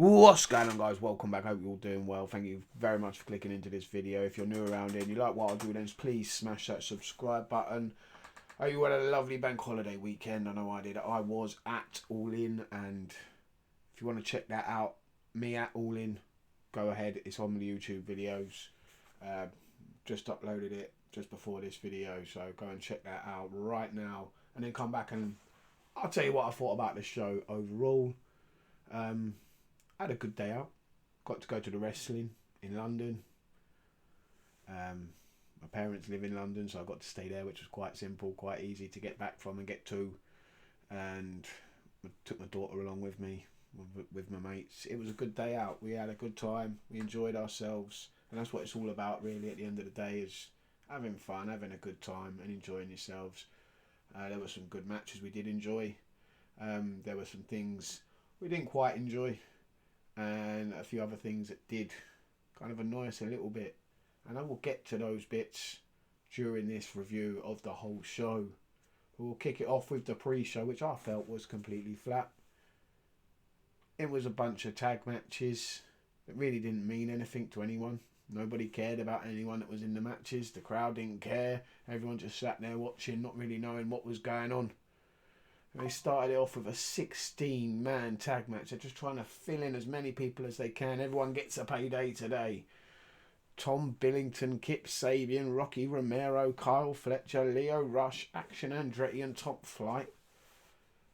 What's going on, guys? Welcome back. Hope you're all doing well. Thank you very much for clicking into this video. If you're new around here and you like what I do, then please smash that subscribe button. Hope you had a lovely bank holiday weekend. I know I did. I was at All In, and if you want to check that out, me at All In, go ahead. It's on the YouTube videos. Just uploaded it just before this video, so go and check that out right now, and then come back and I'll tell you what I thought about the show overall. Had a good day out. Got to go to the wrestling in London. My parents live in London, so I got to stay there, which was quite simple, quite easy to get back from and get to. And I took my daughter along with me, with my mates. It was a good day out. We had a good time. We enjoyed ourselves. And that's what it's all about, really, at the end of the day, is having fun, having a good time and enjoying yourselves. There were some good matches we did enjoy. There were some things we didn't quite enjoy. And a few other things that did kind of annoy us a little bit. And I will get to those bits during this review of the whole show. We'll kick it off with the pre-show, which I felt was completely flat. It was a bunch of tag matches that really didn't mean anything to anyone. Nobody cared about anyone that was in the matches. The crowd didn't care. Everyone just sat there watching, not really knowing what was going on. They started it off with a 16-man tag match. They're just trying to fill in as many people as they can. Everyone gets a payday today. Tom Billington, Kip Sabian, Rocky Romero, Kyle Fletcher, Leo Rush, Action Andretti and Top Flight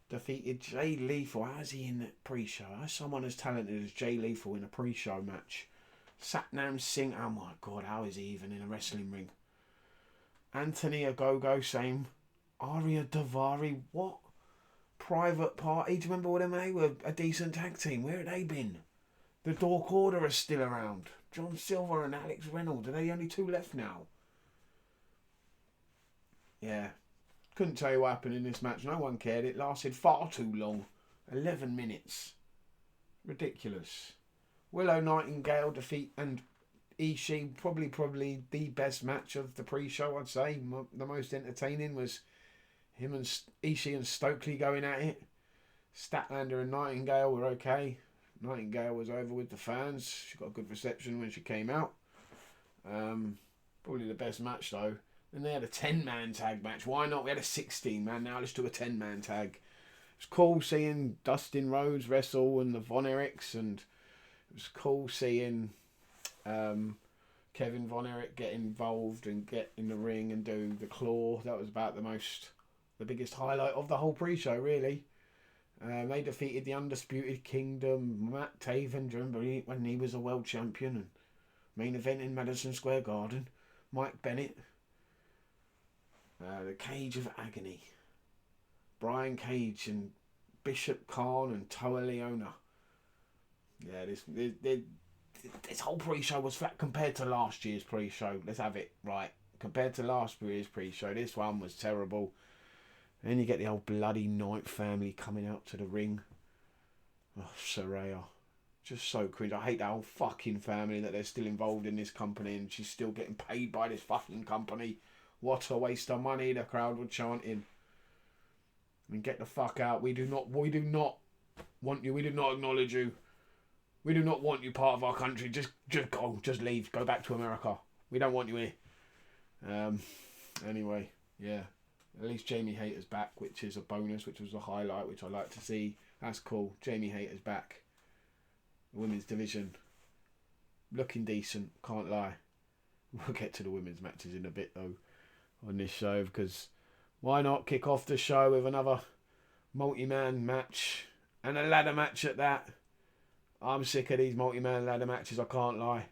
defeated Jay Lethal. How's he in the pre-show? How's someone as talented as Jay Lethal in a pre-show match? Satnam Singh, oh my God, how is he even in a wrestling ring? Anthony Ogogo, same. Arya Davari, what? Private Party, do you remember when they were a decent tag team? Where had they been? The Dark Order are still around. John Silver and Alex Reynolds, are they only two left now? Yeah, couldn't tell you what happened in this match. No one cared. It lasted far too long. 11 minutes. Ridiculous. Willow Nightingale defeat and Ishii, probably the best match of the pre-show, I'd say. The most entertaining was him and Ishii and Stokely going at it. Statlander and Nightingale were okay. Nightingale was over with the fans. She got a good reception when she came out. Probably the best match though. Then they had a 10-man tag match. Why not? We had a 16-man. Now let's do a 10-man tag. It was cool seeing Dustin Rhodes wrestle and the Von Erichs, and it was cool seeing Kevin Von Erich get involved and get in the ring and do the claw. That was about the biggest highlight of the whole pre-show, really. They defeated the Undisputed Kingdom, Matt Taven, remember when he was a world champion, and main event in Madison Square Garden, Mike Bennett, the Cage of Agony, Brian Cage and Bishop Khan and Toa Leona. Yeah, this whole pre-show was flat compared to last year's pre-show. Let's have it right. Compared to last year's pre-show, this one was terrible. And then you get the old bloody Knight family coming out to the ring. Oh, Saraya. Just so cringe. I hate that whole fucking family, that they're still involved in this company and she's still getting paid by this fucking company. What a waste of money, the crowd were chanting. I mean, get the fuck out. We do not want you. We do not acknowledge you. We do not want you part of our country. Just go. Just leave. Go back to America. We don't want you here. Anyway, yeah. At least Jamie Hayter's back, which is a bonus, which was a highlight, which I like to see. That's cool. Jamie Hayter's back. The women's division. Looking decent, can't lie. We'll get to the women's matches in a bit, though, on this show, because why not kick off the show with another multi-man match, and a ladder match at that. I'm sick of these multi-man ladder matches, I can't lie.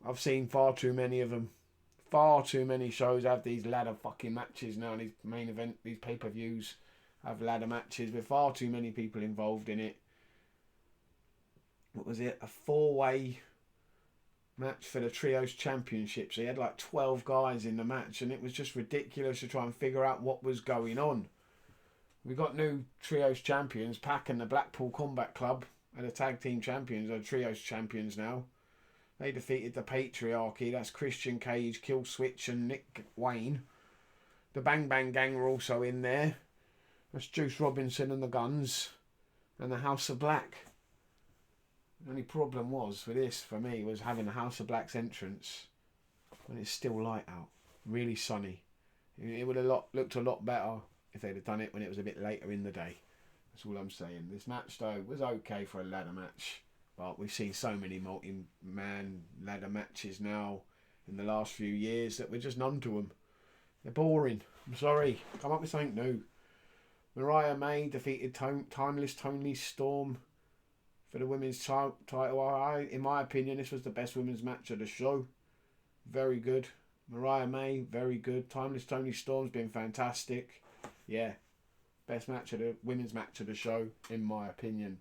I've seen far too many of them. Far too many shows have these ladder fucking matches now. These main event, these pay-per-views have ladder matches with far too many people involved in it. What was it? A 4-way match for the Trios Championship. So you had like 12 guys in the match, and it was just ridiculous to try and figure out what was going on. We got new Trios champions. Pac and the Blackpool Combat Club are the tag team champions. They're Trios champions now. They defeated the Patriarchy. That's Christian Cage, Kill Switch and Nick Wayne. The Bang Bang Gang were also in there. That's Juice Robinson and the Guns. And the House of Black. The only problem was with this, for me, was having a House of Black's entrance when it's still light out. Really sunny. It would have looked a lot better if they'd have done it when it was a bit later in the day. That's all I'm saying. This match, though, was okay for a ladder match. But we've seen so many multi-man ladder matches now in the last few years that we're just numb to them. They're boring. I'm sorry. Come up with something new. Mariah May defeated Timeless Toni Storm for the women's title. In my opinion, this was the best women's match of the show. Very good. Mariah May, very good. Timeless Toni Storm's been fantastic. Yeah. Best match of the women's match of the show, in my opinion.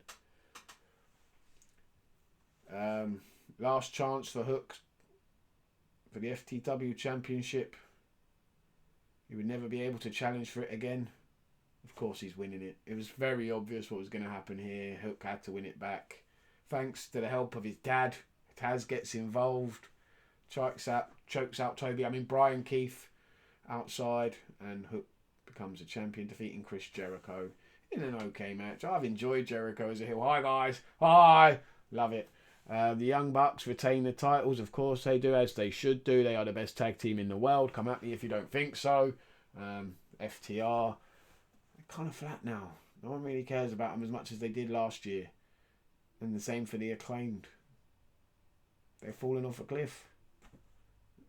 Last chance for Hook for the FTW Championship. He would never be able to challenge for it again. Of course he's winning it. It was very obvious what was going to happen here. Hook had to win it back. Thanks to the help of his dad. Taz gets involved. Chokes out Toby. Brian Keith outside. And Hook becomes a champion, defeating Chris Jericho in an okay match. I've enjoyed Jericho as a heel. Hi guys. Hi. Love it. The Young Bucks retain the titles. Of course they do, as they should do. They are the best tag team in the world. Come at me if you don't think so. FTR. Kind of flat now. No one really cares about them as much as they did last year. And the same for the Acclaimed. They're falling off a cliff.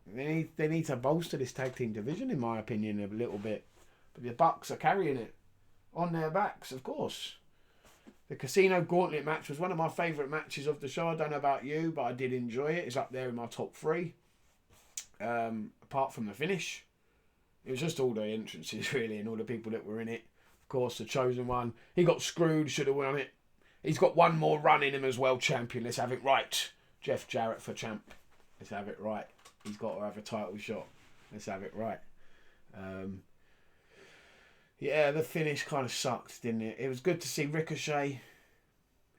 They need to bolster this tag team division, in my opinion, a little bit. But the Bucks are carrying it on their backs, of course. The Casino Gauntlet match was one of my favourite matches of the show. I don't know about you, but I did enjoy it. It's up there in my top 3. Apart from the finish. It was just all the entrances, really, and all the people that were in it. Of course, the chosen one. He got screwed, should have won it. He's got one more run in him as world champion. Let's have it right. Jeff Jarrett for champ. Let's have it right. He's got to have a title shot. Let's have it right. Yeah, the finish kind of sucked, didn't it? It was good to see Ricochet.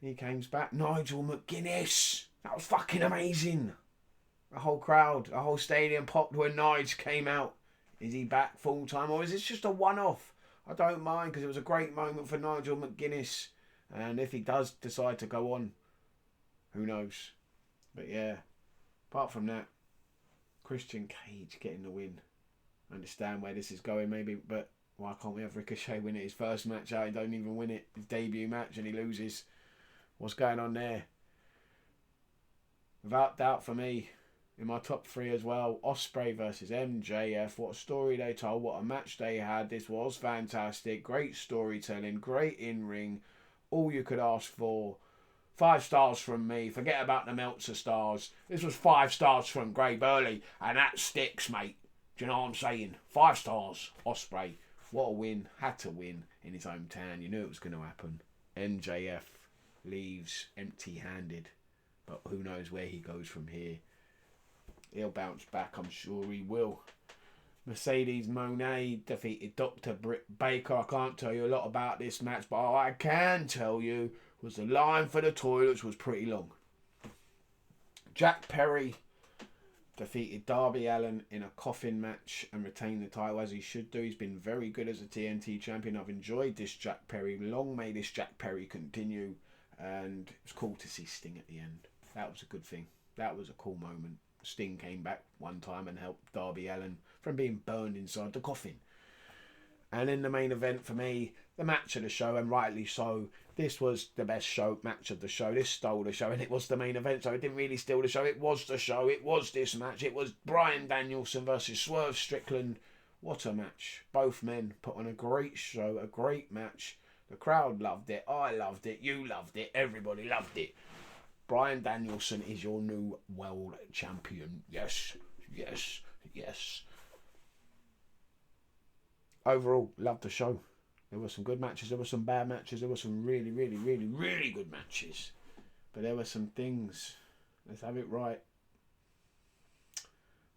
He came back. Nigel McGuinness. That was fucking amazing. The whole crowd, the whole stadium popped when Nige came out. Is he back full time or is this just a one-off? I don't mind because it was a great moment for Nigel McGuinness. And if he does decide to go on, who knows? But yeah, apart from that, Christian Cage getting the win. I understand where this is going maybe, but why can't we have Ricochet win it? His first match out, he don't even win it. His debut match and he loses. What's going on there? Without doubt for me, in my top 3 as well, Ospreay versus MJF. What a story they told, what a match they had. This was fantastic. Great storytelling, great in-ring. All you could ask for. 5 stars from me. Forget about the Meltzer stars. This was 5 stars from Grey Burley. And that sticks, mate. Do you know what I'm saying? 5 stars. Ospreay. What a win. Had to win in his hometown. You knew it was going to happen. MJF leaves empty-handed. But who knows where he goes from here. He'll bounce back, I'm sure he will. Mercedes Moné defeated Dr. Britt Baker. I can't tell you a lot about this match, but all I can tell you was the line for the toilets was pretty long. Jack Perry defeated Darby Allin in a coffin match and retained the title as he should do. He's been very good as a TNT champion. I've enjoyed this Jack Perry. Long may this Jack Perry continue. And it was cool to see Sting at the end. That was a good thing. That was a cool moment. Sting came back one time and helped Darby Allin from being burned inside the coffin. And in the main event for me, the match of the show, and rightly so, this was the best match of the show. This stole the show, and it was the main event, so it didn't really steal the show. It was the show. It was this match. It was Bryan Danielson versus Swerve Strickland. What a match. Both men put on a great show, a great match. The crowd loved it. I loved it. You loved it. Everybody loved it. Bryan Danielson is your new world champion. Yes, yes, yes. Overall, loved the show. There were some good matches. There were some bad matches. There were some really, really, really, really good matches. But there were some things. Let's have it right.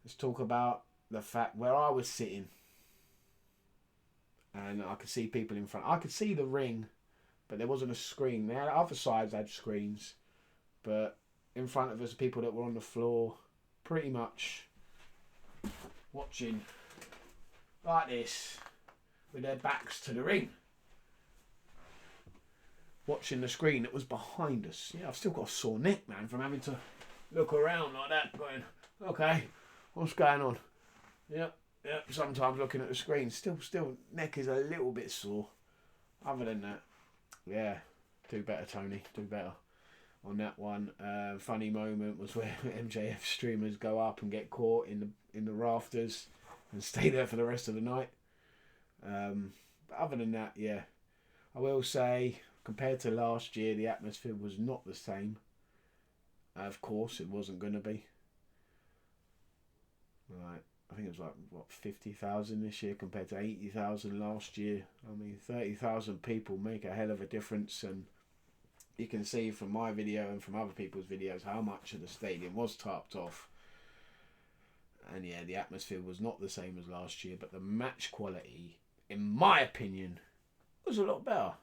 Let's talk about the fact where I was sitting. And I could see people in front. I could see the ring, but there wasn't a screen. The other sides had screens. But in front of us, people that were on the floor, pretty much watching like this, with their backs to the ring. watching the screen that was behind us. Yeah, I've still got a sore neck, man, from having to look around like that, going, okay, what's going on? Yep. Sometimes looking at the screen, still, neck is a little bit sore. Other than that, yeah, do better, Tony. Do better on that one. Funny moment was where MJF streamers go up and get caught in the rafters and stay there for the rest of the night. But other than that, yeah, I will say compared to last year, the atmosphere was not the same. Of course, it wasn't going to be. Right. I think it was like, 50,000 this year compared to 80,000 last year. I mean, 30,000 people make a hell of a difference, and you can see from my video and from other people's videos how much of the stadium was tarped off. And yeah, the atmosphere was not the same as last year, but the match quality, in my opinion, was a lot better.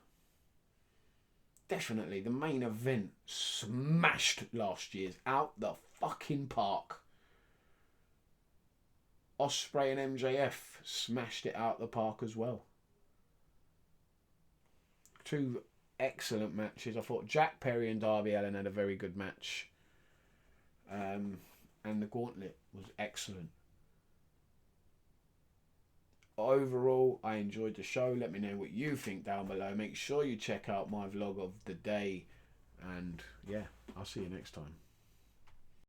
Definitely, the main event smashed last year's out the fucking park. Ospreay and MJF smashed it out the park as well. Two excellent matches. I thought Jack Perry and Darby Allin had a very good match. And the gauntlet was excellent. Overall, I enjoyed the show. Let me know what you think down below. Make sure you check out my vlog of the day. And yeah, I'll see you next time.